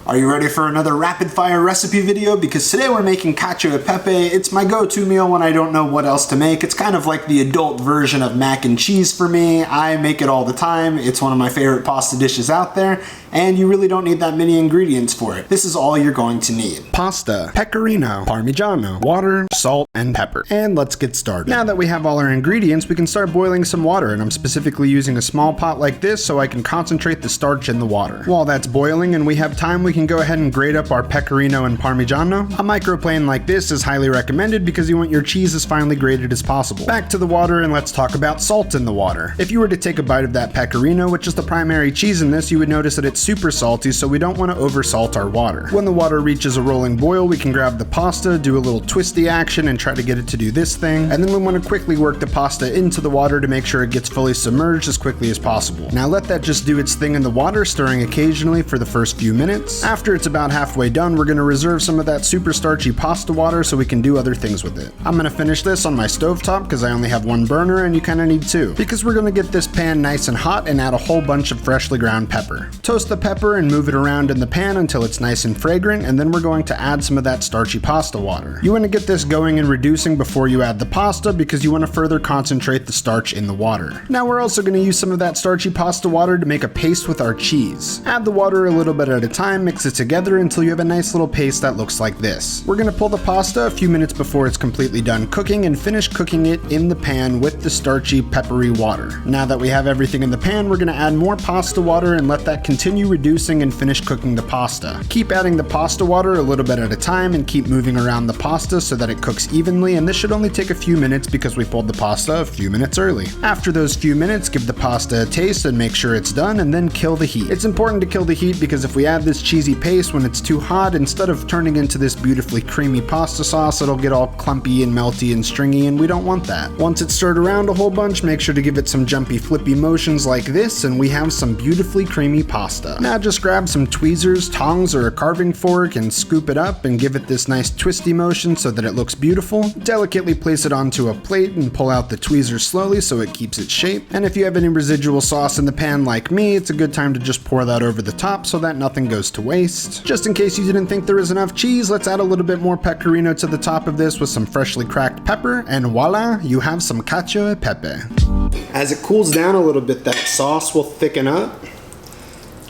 Are you ready for another rapid fire recipe video? Because today we're making cacio e pepe. It's my go-to meal when I don't know what else to make. It's kind of like the adult version of mac and cheese for me. I make it all the time. It's one of my favorite pasta dishes out there, and you really don't need that many ingredients for it. This is all you're going to need. Pasta, pecorino, parmigiano, water, salt, and pepper. And let's get started. Now that we have all our ingredients, we can start boiling some water, and I'm specifically using a small pot like this so I can concentrate the starch in the water. While that's boiling and we have time, we can go ahead and grate up our pecorino and parmigiano. A microplane like this is highly recommended because you want your cheese as finely grated as possible. Back to the water, and let's talk about salt in the water. If you were to take a bite of that pecorino, which is the primary cheese in this, you would notice that it's super salty, so we don't want to oversalt our water. When the water reaches a rolling boil, we can grab the pasta, do a little twisty action and try to get it to do this thing, and then we want to quickly work the pasta into the water to make sure it gets fully submerged as quickly as possible. Now let that just do its thing in the water, stirring occasionally for the first few minutes. After it's about halfway done, we're going to reserve some of that super starchy pasta water so we can do other things with it. I'm going to finish this on my stovetop because I only have one burner and you kind of need two, because we're going to get this pan nice and hot and add a whole bunch of freshly ground pepper. Toast the pepper and move it around in the pan until it's nice and fragrant, and then we're going to add some of that starchy pasta water. You want to get this going and reducing before you add the pasta because you want to further concentrate the starch in the water. Now we're also going to use some of that starchy pasta water to make a paste with our cheese. Add the water a little bit at a time, mix it together until you have a nice little paste that looks like this. We're going to pull the pasta a few minutes before it's completely done cooking and finish cooking it in the pan with the starchy peppery water. Now that we have everything in the pan, we're going to add more pasta water and let that continue reducing and finish cooking the pasta. Keep adding the pasta water a little bit at a time and keep moving around the pasta so that it cooks evenly, and this should only take a few minutes because we pulled the pasta a few minutes early. After those few minutes, give the pasta a taste and make sure it's done, and then kill the heat. It's important to kill the heat because if we add this cheesy paste when it's too hot, instead of turning into this beautifully creamy pasta sauce, it'll get all clumpy and melty and stringy, and we don't want that. Once it's stirred around a whole bunch, make sure to give it some jumpy flippy motions like this, and we have some beautifully creamy pasta. Now just grab some tweezers, tongs, or a carving fork and scoop it up and give it this nice twisty motion so that it looks beautiful. Delicately place it onto a plate and pull out the tweezers slowly so it keeps its shape. And if you have any residual sauce in the pan like me, it's a good time to just pour that over the top so that nothing goes to waste. Just in case you didn't think there was enough cheese, let's add a little bit more pecorino to the top of this with some freshly cracked pepper, and voila, you have some cacio e pepe. As it cools down a little bit, that sauce will thicken up.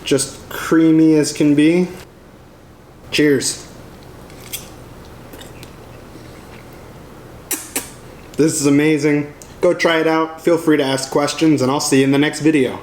Just creamy as can be. Cheers. This is amazing. Go try it out. Feel free to ask questions, and I'll see you in the next video.